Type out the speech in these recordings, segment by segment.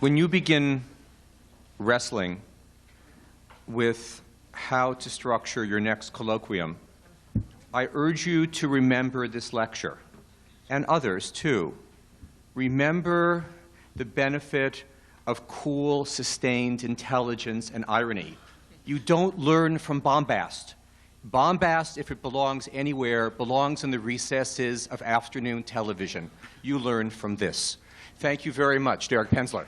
When you begin wrestling with how to structure your next colloquium, I urge you to remember this lecture, and others too. Remember the benefit of cool, sustained intelligence and irony. You don't learn from bombast. Bombast, if it belongs anywhere, belongs in the recesses of afternoon television. You learn from this. Thank you very much, Derek Penslar.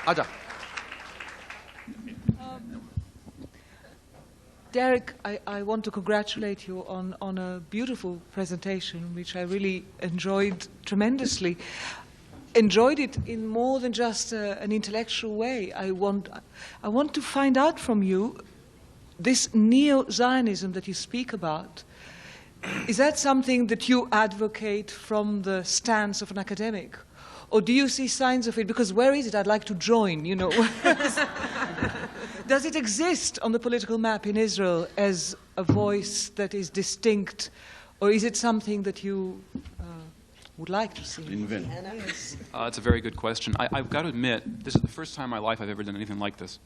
Ada. Derek, I want to congratulate you on a beautiful presentation, which I really enjoyed tremendously. Enjoyed it in more than just an intellectual way. I want to find out from you, this neo-Zionism that you speak about, is that something that you advocate from the stance of an academic? Or do you see signs of it? Because where is it? I'd like to join, you know. Does it exist on the political map in Israel as a voice that is distinct? Or is it something that you would like to see? It's a very good question. I've got to admit, this is the first time in my life I've ever done anything like this.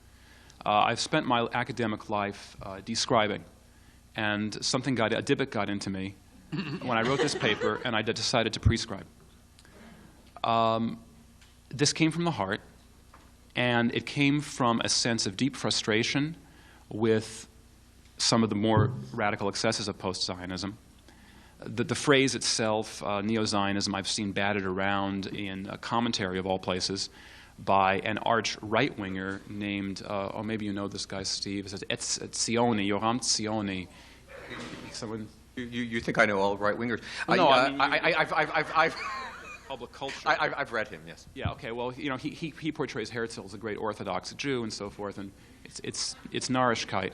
I've spent my academic life describing, and a Dybbuk got into me when I wrote this paper, and I decided to prescribe. This came from the heart, and it came from a sense of deep frustration with some of the more radical excesses of post-Zionism. The phrase itself, neo-Zionism, I've seen batted around in a commentary of all places by an arch right-winger named, oh, maybe you know this guy, Steve. It says, Etzioni, Yoram Tzioni. Someone? You think I know all right-wingers? Well, no, I mean, I've public culture. I've read him, yes. Yeah, okay, well, you know, he portrays Herzl as a great Orthodox Jew and so forth, and it's Narishkeit.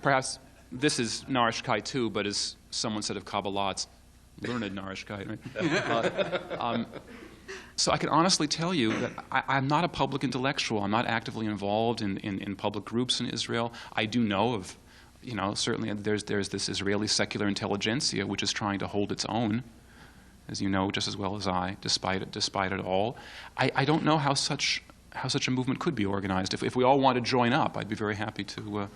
Perhaps this is Narishkeit too, but as someone said of Kabbalah, it's learned Narishkeit, right? So I can honestly tell you that I'm not a public intellectual. I'm not actively involved in public groups in Israel. I do know of, you know, certainly there's this Israeli secular intelligentsia which is trying to hold its own, as you know just as well as I, despite it all. I don't know how such a movement could be organized. If we all want to join up, I'd be very happy to.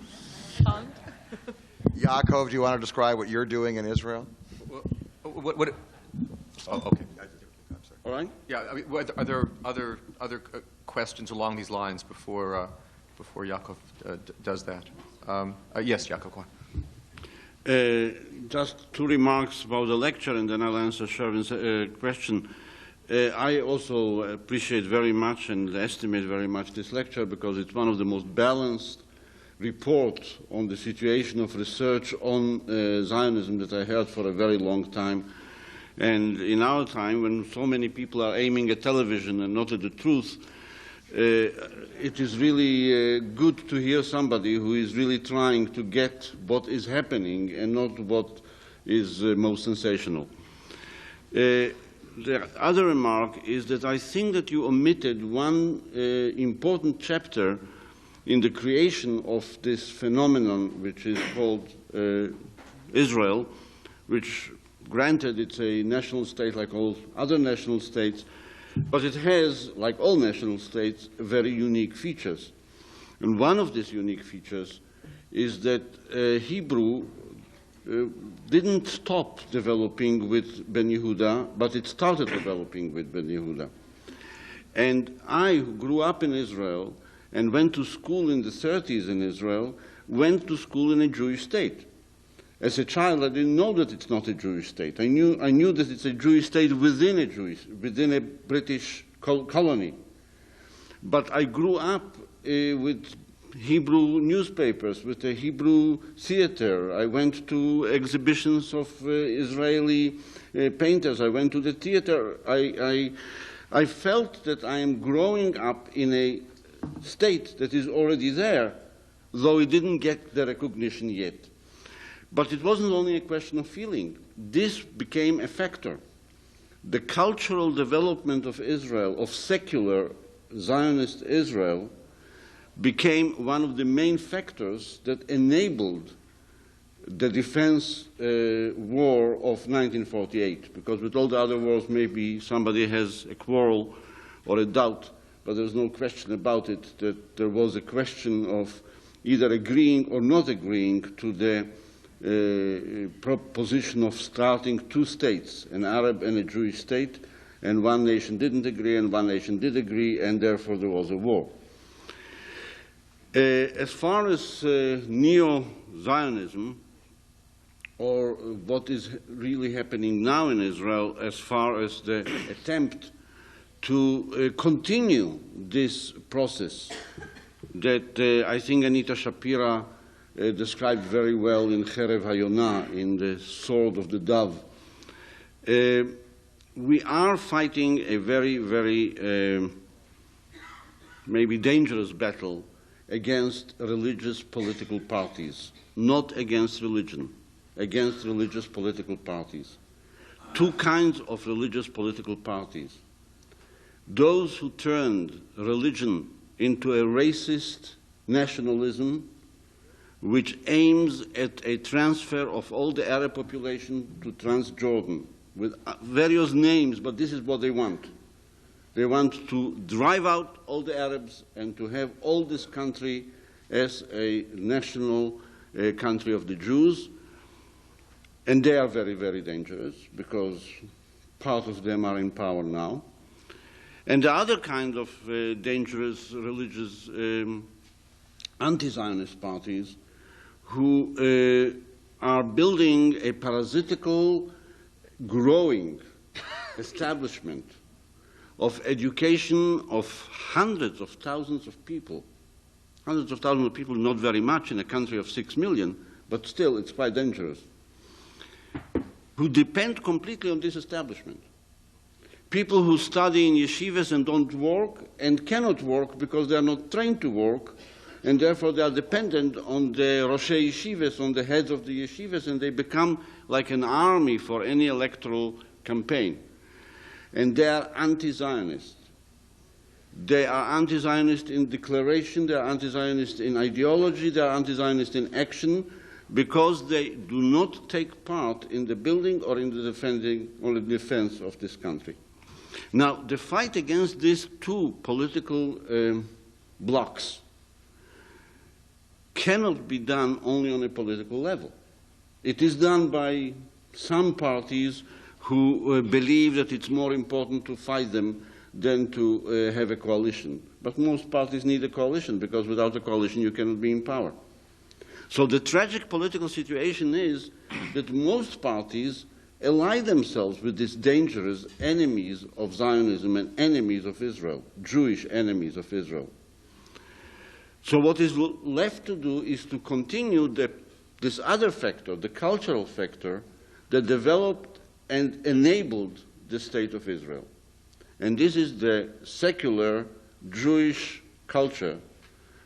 Yaakov, do you want to describe what you're doing in Israel? What oh, okay. I'm sorry. All right. Yeah. I mean, are there other questions along these lines before Yaakov does that? Yes, Yaakov. Go on. Just two remarks about the lecture, and then I'll answer Shervin's question. I also appreciate very much and estimate very much this lecture because it's one of the most balanced reports on the situation of research on Zionism that I heard for a very long time. And in our time, when so many people are aiming at television and not at the truth, it is really good to hear somebody who is really trying to get what is happening and not what is most sensational. The other remark is that I think that you omitted one important chapter in the creation of this phenomenon which is called Israel, which granted it's a national state like all other national states, but it has, like all national states, very unique features. And one of these unique features is that Hebrew didn't stop developing with Ben Yehuda, but it started developing with Ben Yehuda. And I, who grew up in Israel and went to school in the 30s in Israel, went to school in a Jewish state. As a child, I didn't know that it's not a Jewish state. I knew that it's a Jewish state within a British colony. But I grew up with Hebrew newspapers, with the Hebrew theater. I went to exhibitions of Israeli painters. I went to the theater. I felt that I am growing up in a state that is already there, though it didn't get the recognition yet. But it wasn't only a question of feeling. This became a factor. The cultural development of Israel, of secular Zionist Israel, became one of the main factors that enabled the defense war of 1948, because with all the other wars maybe somebody has a quarrel or a doubt, but there's no question about it that there was a question of either agreeing or not agreeing to the proposition of starting two states, an Arab and a Jewish state, and one nation didn't agree and one nation did agree, and therefore there was a war. As far as neo-Zionism, or what is really happening now in Israel as far as the attempt to continue this process that I think Anita Shapira described very well in Cherev Hayonah, in the Sword of the Dove. We are fighting a very, very maybe dangerous battle against religious political parties, not against religion, against religious political parties. Two kinds of religious political parties. Those who turned religion into a racist nationalism which aims at a transfer of all the Arab population to Transjordan with various names, but this is what they want. They want to drive out all the Arabs and to have all this country as a national country of the Jews. And they are very, very dangerous because part of them are in power now. And the other kind of dangerous religious anti-Zionist parties who are building a parasitical, growing establishment of education of hundreds of thousands of people. Hundreds of thousands of people, not very much in a country of 6 million, but still it's quite dangerous, who depend completely on this establishment. People who study in yeshivas and don't work and cannot work because they are not trained to work, and therefore they are dependent on the Roshei yeshivas, on the heads of the yeshivas, and they become like an army for any electoral campaign. And they are anti-Zionist. They are anti-Zionist in declaration, they are anti-Zionist in ideology, they are anti-Zionist in action, because they do not take part in the building or in the defending or the defense of this country. Now, the fight against these two political blocs cannot be done only on a political level. It is done by some parties who believe that it's more important to fight them than to have a coalition. But most parties need a coalition, because without a coalition you cannot be in power. So the tragic political situation is that most parties ally themselves with these dangerous enemies of Zionism and enemies of Israel, Jewish enemies of Israel. So what is left to do is to continue this other factor, the cultural factor, that developed and enabled the state of Israel. And this is the secular Jewish culture,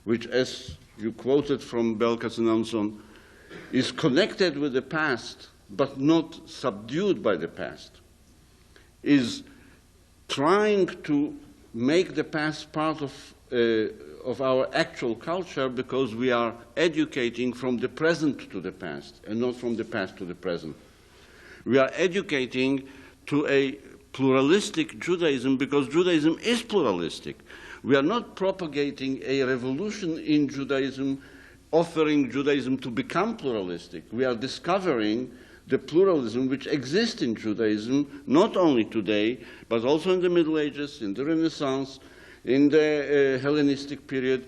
which, as you quoted from Bel Katzenelson, is connected with the past, but not subdued by the past, is trying to make the past part of our actual culture, because we are educating from the present to the past and not from the past to the present. We are educating to a pluralistic Judaism because Judaism is pluralistic. We are not propagating a revolution in Judaism, offering Judaism to become pluralistic. We are discovering the pluralism which exists in Judaism, not only today, but also in the Middle Ages, in the Renaissance, in the Hellenistic period,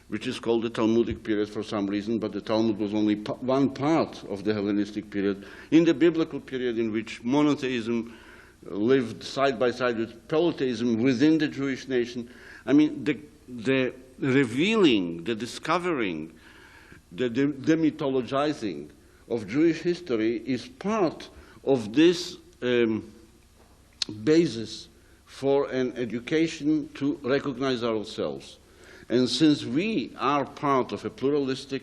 which is called the Talmudic period for some reason, but the Talmud was only one part of the Hellenistic period, in the biblical period in which monotheism lived side by side with polytheism within the Jewish nation. I mean, the revealing, the discovering, the demythologizing of Jewish history is part of this basis for an education to recognize ourselves. And since we are part of a pluralistic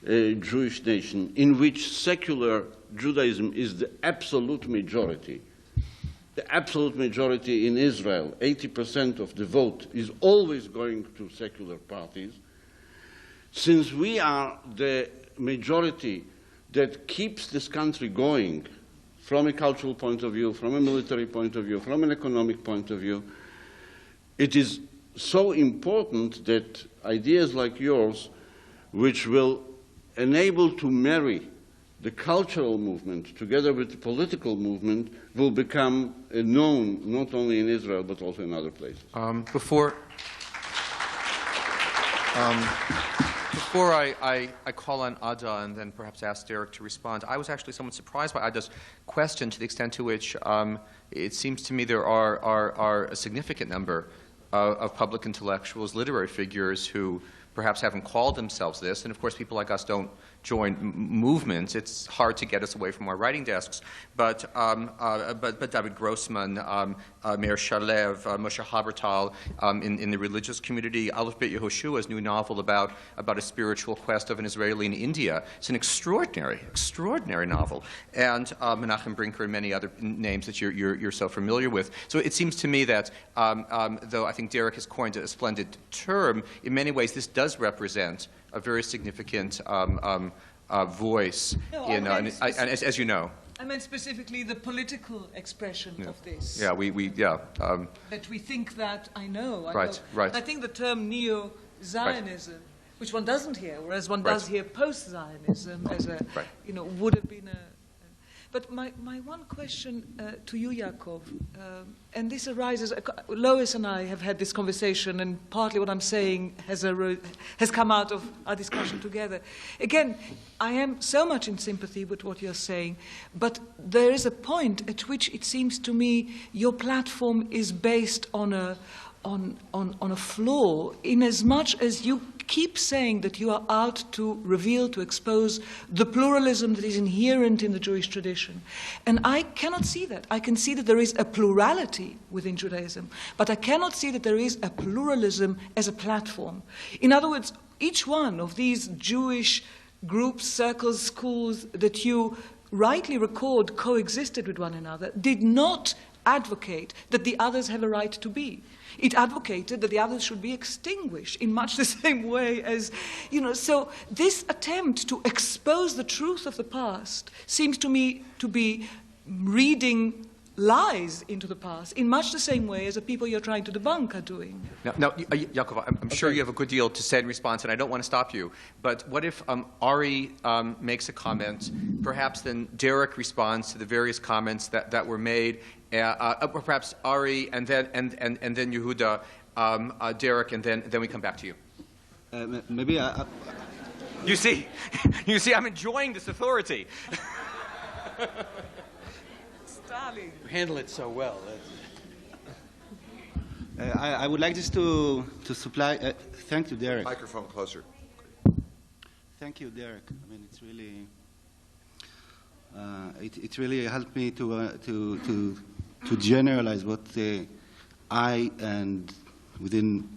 Jewish nation in which secular Judaism is the absolute majority in Israel, 80% of the vote is always going to secular parties, since we are the majority that keeps this country going from a cultural point of view, from a military point of view, from an economic point of view. It is so important that ideas like yours, which will enable to marry the cultural movement together with the political movement, will become known not only in Israel but also in other places. Before I call on Ada and then perhaps ask Derek to respond, I was actually somewhat surprised by Ada's question to the extent to which it seems to me there are a significant number of public intellectuals, literary figures who perhaps haven't called themselves this, and of course people like us don't join movements. It's hard to get us away from our writing desks. But David Grossman, Meir Shalev, Moshe Habertal, in the religious community, Aleph Bet Yehoshua's new novel about a spiritual quest of an Israeli in India. It's an extraordinary novel. And Menachem Brinker and many other names that you're so familiar with. So it seems to me that, though I think Derek has coined a splendid term, in many ways this does represent a very significant voice, as you know. I meant specifically the political expression of this. Yeah, that we think that, I know. Right. I think the term neo-Zionism, which one doesn't hear, whereas one does hear post-Zionism as a, would have been a... But my one question to you, Yaakov, and this arises, Lois and I have had this conversation, and partly what I'm saying has come out of our discussion together. Again, I am so much in sympathy with what you're saying, but there is a point at which it seems to me your platform is based on a flaw, in as much as you keep saying that you are out to reveal, to expose the pluralism that is inherent in the Jewish tradition. And I cannot see that. I can see that there is a plurality within Judaism, but I cannot see that there is a pluralism as a platform. In other words, each one of these Jewish groups, circles, schools that you rightly record coexisted with one another did not advocate that the others have a right to be. It advocated that the others should be extinguished in much the same way as, so this attempt to expose the truth of the past seems to me to be reading lies into the past in much the same way as the people you're trying to debunk are doing. Now Yaakov, I'm sure you have a good deal to say in response, and I don't want to stop you, but what if Ari makes a comment, perhaps then Derek responds to the various comments that were made, or perhaps Ari and then Yehuda, Derek, and then we come back to you. Maybe You see, I'm enjoying this authority. Darling. You handle it so well. I would like just to supply. Thank you, Derek. Microphone closer. Thank you, Derek. I mean, it's really it really helped me to generalize what I and within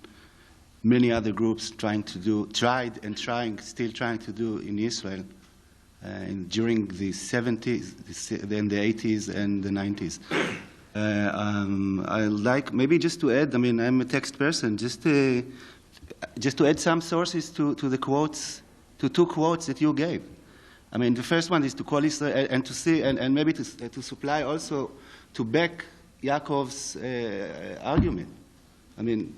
many other groups still trying to do in Israel. During the 70s, then the 80s, and the 90s. I like maybe just to add. I mean, I'm a text person. Just to add some sources to the quotes, to two quotes that you gave. I mean, the first one is to call Israel and to see and maybe to supply also to back Yaakov's argument. I mean,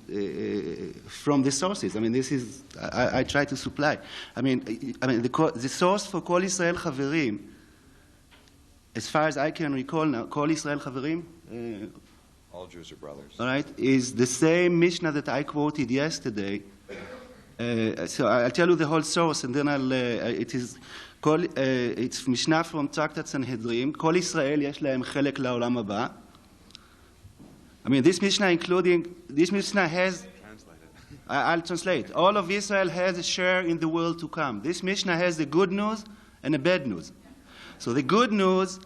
from the sources. I mean, this is I try to supply. I mean, the source for Kol Israel Chaverim, as far as I can recall now, Kol Israel Chaverim, all Jews are brothers. All right, is the same Mishnah that I quoted yesterday. So I'll tell you the whole source, and then it's Mishnah from Tractate Sanhedrin. Kol Israel yesh lahem chelek la'olam haba. I mean, this Mishnah has, I'll translate. All of Israel has a share in the world to come. This Mishnah has the good news and the bad news. So the good news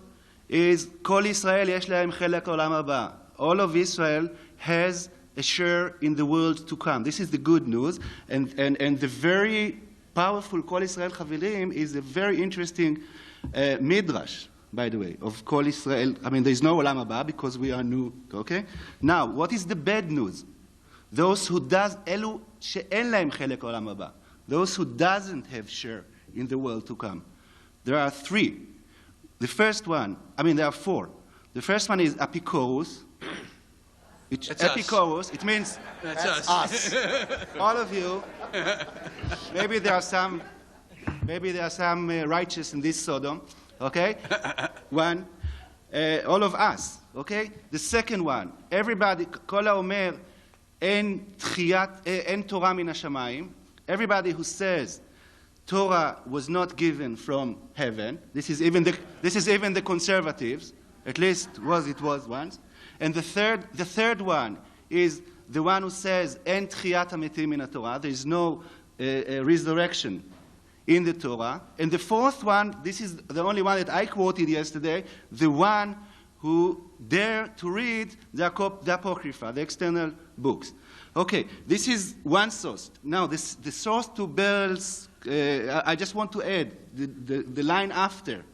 is, Kol Israel yesh lahem chelek olam haba. All of Israel has a share in the world to come. This is the good news. And the very powerful Kol Israel Chaverim is a very interesting midrash, by the way, of Kol Israel. I mean, there is no Olam Haba because we are new, okay? Now, what is the bad news? Those who elu she'en lahem chelek Olam Haba, those who doesn't have share in the world to come. There are three. The first one, there are four. The first one is Epicurus. Epicurus, it means That's us. all of you. Maybe there are some righteous in this Sodom, okay? One, all of us, okay? The second one, everybody, כל האומר, אין תורה מן השמיים. Everybody who says Torah was not given from heaven. This is even the conservatives. At least it was once. And the third one is the one who says אין תחיית המתים מן התורה. There is no resurrection in the Torah. And the fourth one, this is the only one that I quoted yesterday, the one who dare to read the Apocrypha, the external books. Okay, this is one source. Now, the source to Berl's, I just want to add the line after.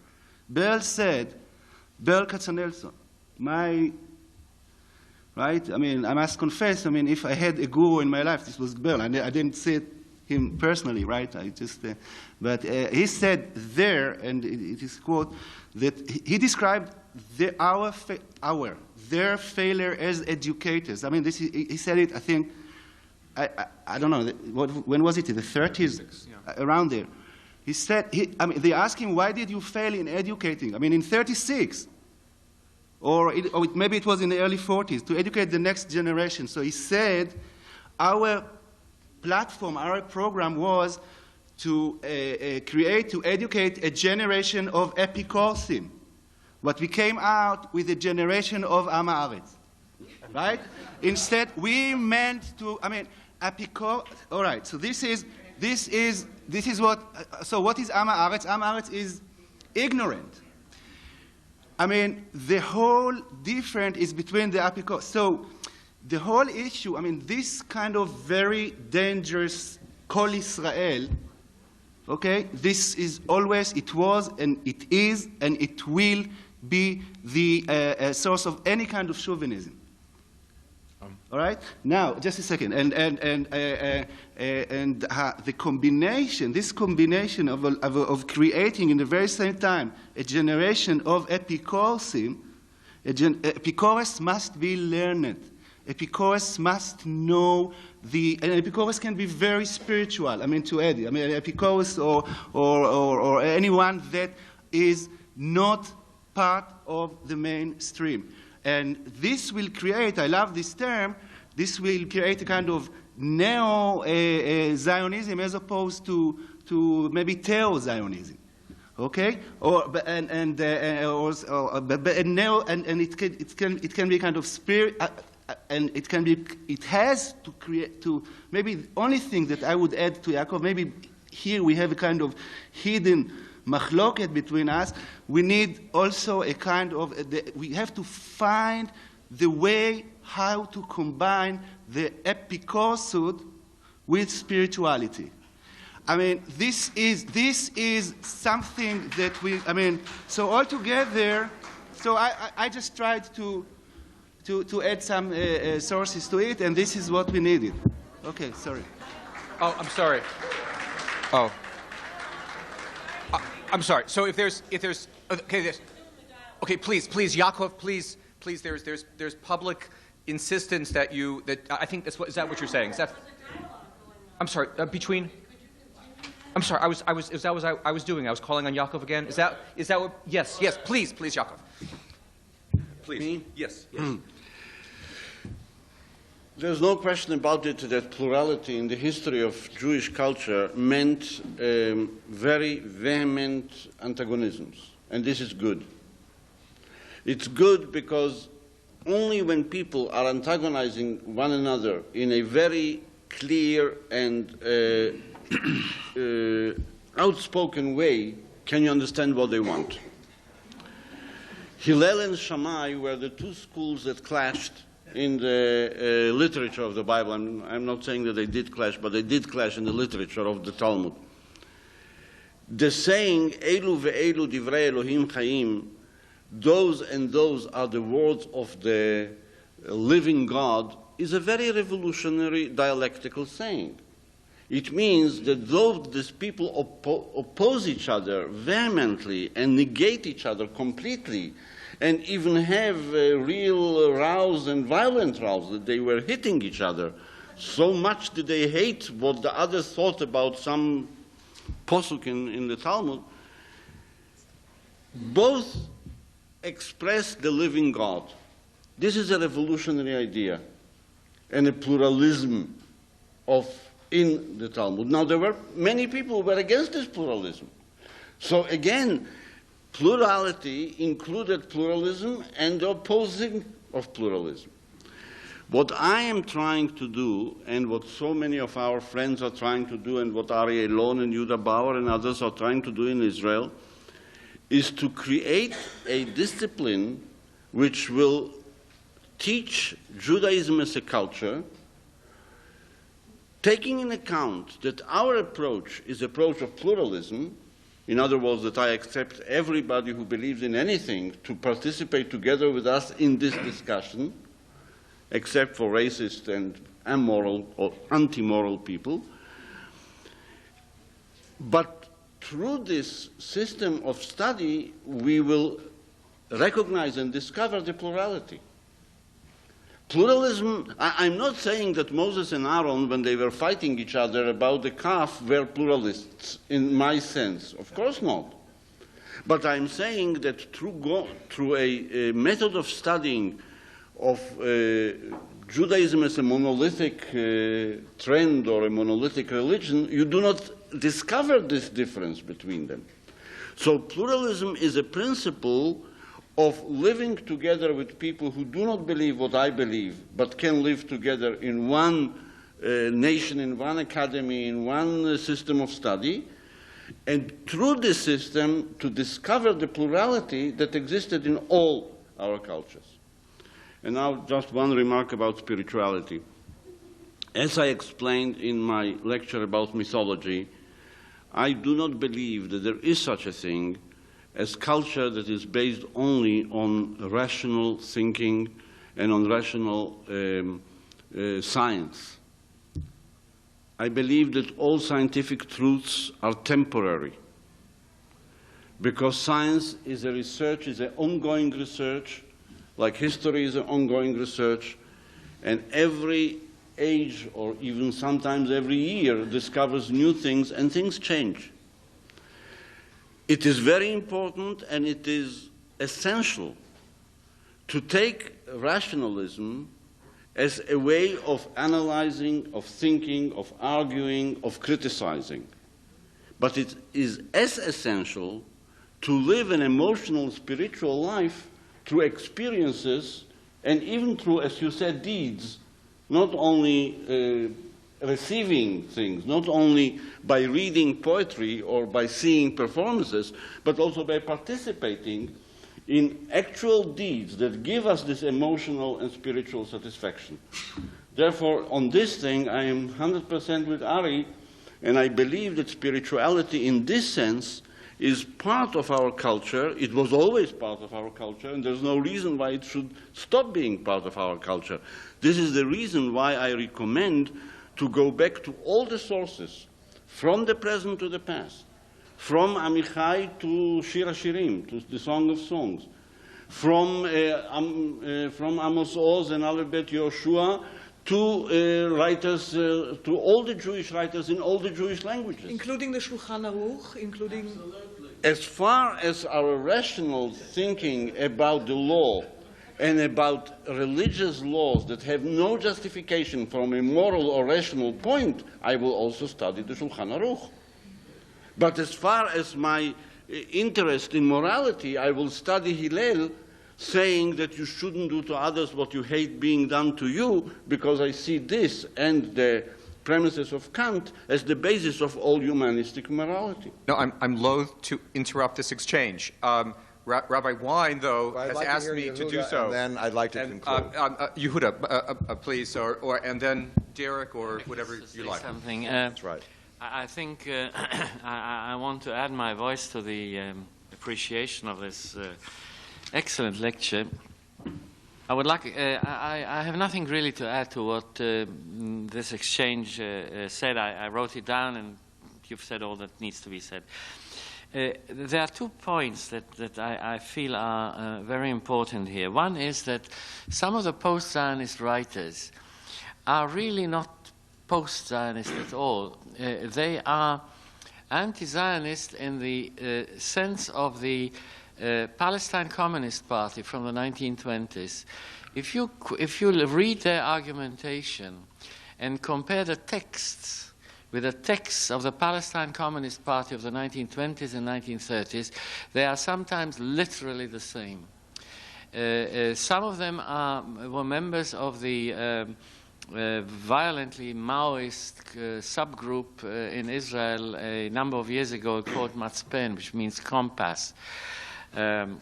Berl said, Berl Katzenelson, right? I must confess, if I had a guru in my life, this was Berl. I didn't see him personally, right? But he said there, and it is quote, that he described their failure as educators. He said it, I think, I don't know, when was it, in the 30s? Yeah. Around there. He said, they asked him, why did you fail in educating? In 36, or maybe it was in the early 40s, to educate the next generation. So he said, our platform, our program was to educate a generation of Epicursim. But we came out with a generation of Am Haaretz, right? Instead, we meant to, Epicur. All right. So this is what. So what is Am Haaretz? Am Haaretz is ignorant. The whole difference is between the Epicur. So the whole issue. This kind of very dangerous Kol Israel. Okay. This is always, it was, and it is, and it will be the source of any kind of chauvinism. All right. Now, just a second, and the combination, this combination of creating in the very same time a generation of Epicursim. Epicurus must be learned. Epicurus must know and Epicurus can be very spiritual. To Eddie, Epicurus or anyone that is not part of the mainstream. And this will create, I love this term, this will create a kind of neo-Zionism as opposed to maybe Theo-Zionism. Okay? And it can be kind of spirit, and it has to create, maybe the only thing that I would add to Yaakov, maybe here we have a kind of hidden machloket between us. We need also a kind of, we have to find the way how to combine the Epicurus with spirituality. This is something that so altogether, so I just tried to add some sources to it, and this is what we needed. Okay, sorry. Oh, I'm sorry. Oh. I'm sorry. So if there's okay, please, Yaakov, please, there's public insistence that I think is that what you're saying? Is that? I'm sorry. Between. I'm sorry. I was doing. I was calling on Yaakov again. Is that what? Yes. Please, Yaakov. Please. Me? Yes. There's no question about it that plurality in the history of Jewish culture meant very vehement antagonisms, and this is good. It's good because only when people are antagonizing one another in a very clear and outspoken way can you understand what they want. Hillel and Shammai were the two schools that clashed in the literature of the Bible. I'm not saying that they did clash, but they did clash in the literature of the Talmud. The saying, Elu ve'elu divrei Elohim chayim, those and those are the words of the living God, is a very revolutionary dialectical saying. It means that though these people oppose each other vehemently and negate each other completely, and even have real rows and violent rows, that they were hitting each other, so much did they hate what the others thought about some posuk in the Talmud, both express the living God. This is a revolutionary idea and a pluralism in the Talmud. Now, there were many people who were against this pluralism. So again, plurality included pluralism and the opposing of pluralism. What I am trying to do, and what so many of our friends are trying to do, and what Aryeh Lon and Yehuda Bauer and others are trying to do in Israel, is to create a discipline which will teach Judaism as a culture, taking into account that our approach is approach of pluralism, in other words, that I accept everybody who believes in anything to participate together with us in this discussion, except for racist and immoral or anti-moral people. But through this system of study, we will recognize and discover the plurality. Pluralism, I'm not saying that Moses and Aaron, when they were fighting each other about the calf, were pluralists in my sense. Of course not. But I'm saying that through a method of studying of Judaism as a monolithic trend or a monolithic religion, you do not discover this difference between them. So pluralism is a principle of living together with people who do not believe what I believe, but can live together in one nation, in one academy, in one system of study, and through this system to discover the plurality that existed in all our cultures. And now just one remark about spirituality. As I explained in my lecture about mythology, I do not believe that there is such a thing as culture that is based only on rational thinking and on rational science. I believe that all scientific truths are temporary, because science is a research, is an ongoing research, like history is an ongoing research, and every age, or even sometimes every year, discovers new things, and things change. It is very important and it is essential to take rationalism as a way of analyzing, of thinking, of arguing, of criticizing. But it is as essential to live an emotional, spiritual life through experiences and even through, as you said, deeds, not only receiving things, not only by reading poetry or by seeing performances, but also by participating in actual deeds that give us this emotional and spiritual satisfaction. Therefore, on this thing, I am 100% with Ari, and I believe that spirituality in this sense is part of our culture. It was always part of our culture, and there's no reason why it should stop being part of our culture. This is the reason why I recommend to go back to all the sources, from the present to the past, from Amichai to Shir HaShirim, to the Song of Songs, from Amos Oz and Aleph Bet Yoshua to writers, to all the Jewish writers in all the Jewish languages. Including the Shulchan Aruch, including... As far as our rational thinking about the law and about religious laws that have no justification from a moral or rational point, I will also study the Shulchan Aruch. But as far as my interest in morality, I will study Hillel, saying that you shouldn't do to others what you hate being done to you, because I see this and the premises of Kant as the basis of all humanistic morality. No, I'm loath to interrupt this exchange. Rabbi Wein, though, has asked me to do so. And then I'd like to conclude. Yehuda, please, and then Derek, or whatever you like. Something. That's right. I think I want to add my voice to the appreciation of this excellent lecture. I would like. I have nothing really to add to what this exchange said. I wrote it down, and you've said all that needs to be said. There are 2 points that I feel are very important here. One is that some of the post-Zionist writers are really not post-Zionist at all. They are anti-Zionist in the sense of the Palestine Communist Party from the 1920s. If you read their argumentation and compare the texts with the texts of the Palestine Communist Party of the 1920s and 1930s, they are sometimes literally the same. Some of them were members of the violently Maoist subgroup in Israel a number of years ago called Matzpen, which means compass. Again,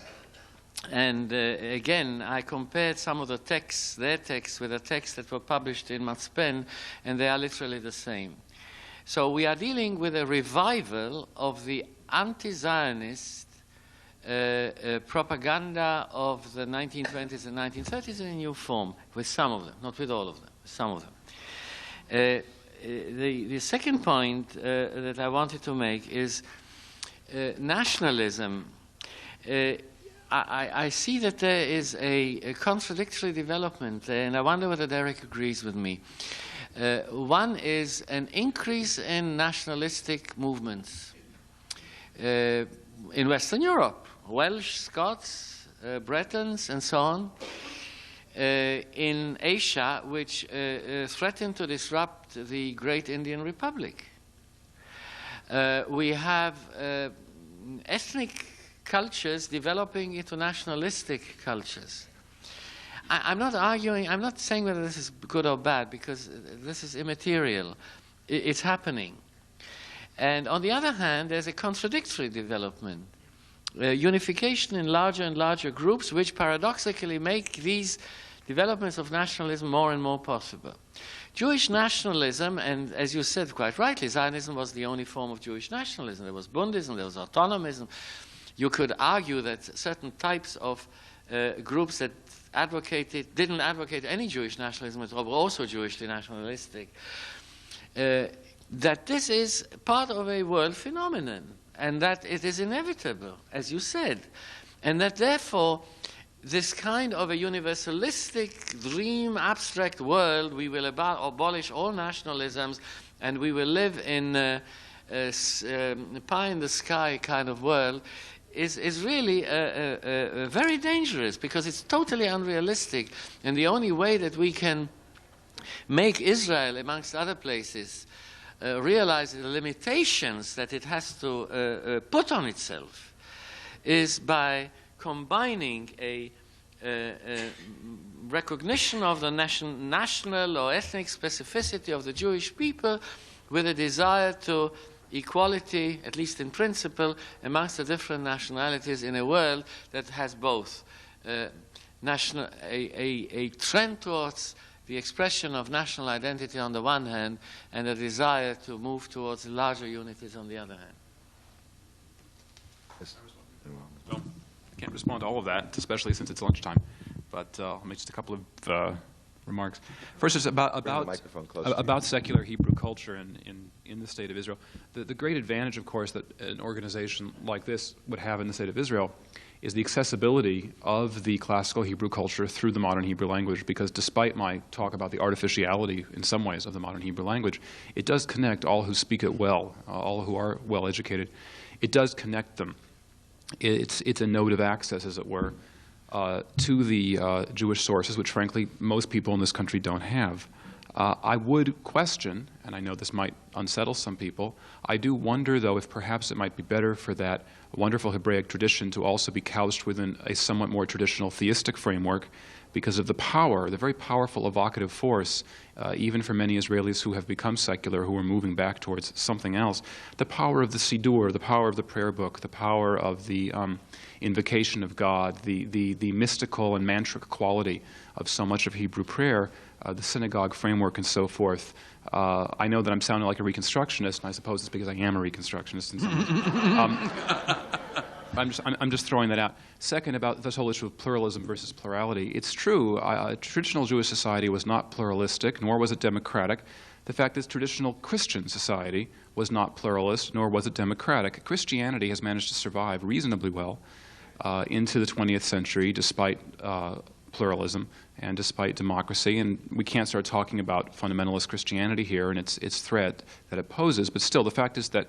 I compared some of the texts, their texts, with the texts that were published in Matzpen, and they are literally the same. So we are dealing with a revival of the anti-Zionist propaganda of the 1920s and 1930s in a new form, with some of them, not with all of them, some of them. The second point that I wanted to make is nationalism. I see that there is a contradictory development there, and I wonder whether Derek agrees with me. One is an increase in nationalistic movements in Western Europe, Welsh, Scots, Bretons, and so on. In Asia, which threaten to disrupt the great Indian Republic. We have ethnic cultures developing into nationalistic cultures. I'm not arguing, I'm not saying whether this is good or bad, because this is immaterial. It's happening. And on the other hand, there's a contradictory development. Unification in larger and larger groups, which paradoxically make these developments of nationalism more and more possible. Jewish nationalism, and as you said quite rightly, Zionism was the only form of Jewish nationalism. There was Bundism, there was autonomism. You could argue that certain types of groups that didn't advocate any Jewish nationalism at all, were also Jewishly nationalistic. That this is part of a world phenomenon, and that it is inevitable, as you said, and that therefore this kind of a universalistic dream, abstract world, we will abolish all nationalisms, and we will live in a pie in the sky kind of world, is really very dangerous, because it's totally unrealistic. And the only way that we can make Israel, amongst other places, realize the limitations that it has to put on itself is by combining a recognition of the national or ethnic specificity of the Jewish people with a desire to equality, at least in principle, amongst the different nationalities in a world that has both a trend towards the expression of national identity on the one hand and a desire to move towards larger unities on the other hand. Well, I can't respond to all of that, especially since it's lunchtime, but I'll make just a couple of remarks. First is about secular Hebrew culture in the State of Israel. The great advantage, of course, that an organization like this would have in the State of Israel is the accessibility of the classical Hebrew culture through the modern Hebrew language, because despite my talk about the artificiality in some ways of the modern Hebrew language, it does connect all who speak it well, all who are well educated. It does connect them. It's a node of access, as it were, to the Jewish sources, which frankly most people in this country don't have. I would question, and I know this might unsettle some people, I do wonder, though, if perhaps it might be better for that wonderful Hebraic tradition to also be couched within a somewhat more traditional theistic framework, because of the power, the very powerful evocative force, even for many Israelis who have become secular, who are moving back towards something else, the power of the Siddur, the power of the prayer book, the power of the invocation of God, the mystical and mantric quality of so much of Hebrew prayer, the synagogue framework and so forth. I know that I'm sounding like a Reconstructionist, and I suppose it's because I am a Reconstructionist in some ways. I'm just throwing that out. Second, about this whole issue of pluralism versus plurality, it's true. Traditional Jewish society was not pluralistic, nor was it democratic. The fact is, traditional Christian society was not pluralist, nor was it democratic. Christianity has managed to survive reasonably well into the 20th century, despite pluralism and despite democracy. And we can't start talking about fundamentalist Christianity here and its threat that it poses. But still, the fact is that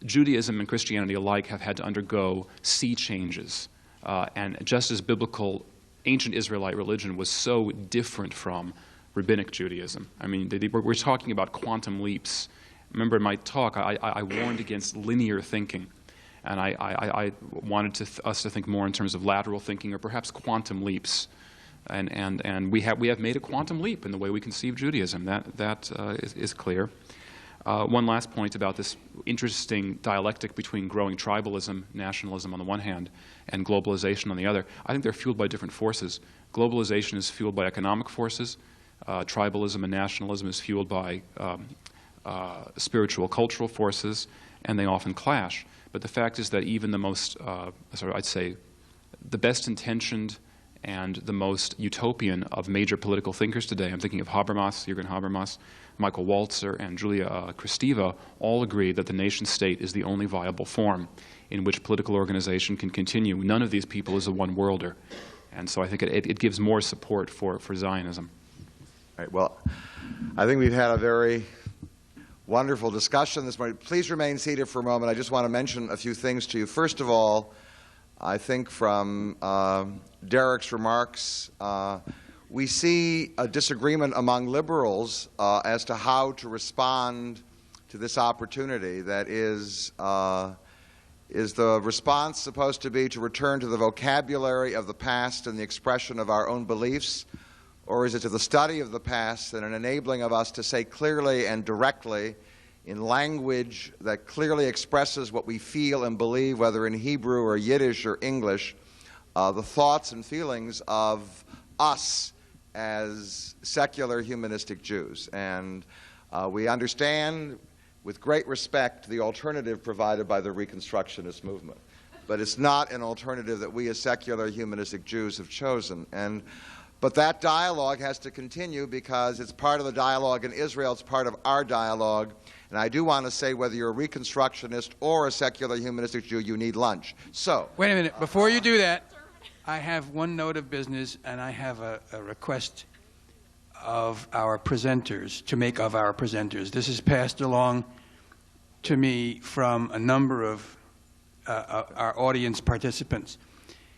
Judaism and Christianity alike have had to undergo sea changes. And just as biblical ancient Israelite religion was so different from rabbinic Judaism. I mean, we're talking about quantum leaps. Remember in my talk, I warned against linear thinking. And I wanted us to think more in terms of lateral thinking or perhaps quantum leaps. And we have made a quantum leap in the way we conceive Judaism. That is clear. One last point about this interesting dialectic between growing tribalism, nationalism on the one hand, and globalization on the other. I think they're fueled by different forces. Globalization is fueled by economic forces. Tribalism and nationalism is fueled by spiritual, cultural forces, and they often clash. But the fact is that even the most, I'd say, the best intentioned and the most utopian of major political thinkers today, I'm thinking of Habermas, Jürgen Habermas, Michael Walzer, and Julia Kristeva, all agree that the nation-state is the only viable form in which political organization can continue. None of these people is a one-worlder. And so I think it gives more support for Zionism. All right, well, I think we've had a very wonderful discussion this morning. Please remain seated for a moment. I just want to mention a few things to you. First of all, I think from Derek's remarks, we see a disagreement among liberals as to how to respond to this opportunity. That is the response supposed to be to return to the vocabulary of the past and the expression of our own beliefs, or is it to the study of the past and an enabling of us to say clearly and directly in language that clearly expresses what we feel and believe, whether in Hebrew or Yiddish or English, the thoughts and feelings of us as secular humanistic Jews. And we understand with great respect the alternative provided by the Reconstructionist movement. But it's not an alternative that we as secular humanistic Jews have chosen. But that dialogue has to continue because it's part of the dialogue in Israel, it's part of our dialogue. And I do want to say, whether you're a Reconstructionist or a secular humanistic Jew, you need lunch. So wait a minute. Before you do that, I have one note of business, and I have a request of our presenters, to make of our presenters. This is passed along to me from a number of our audience participants.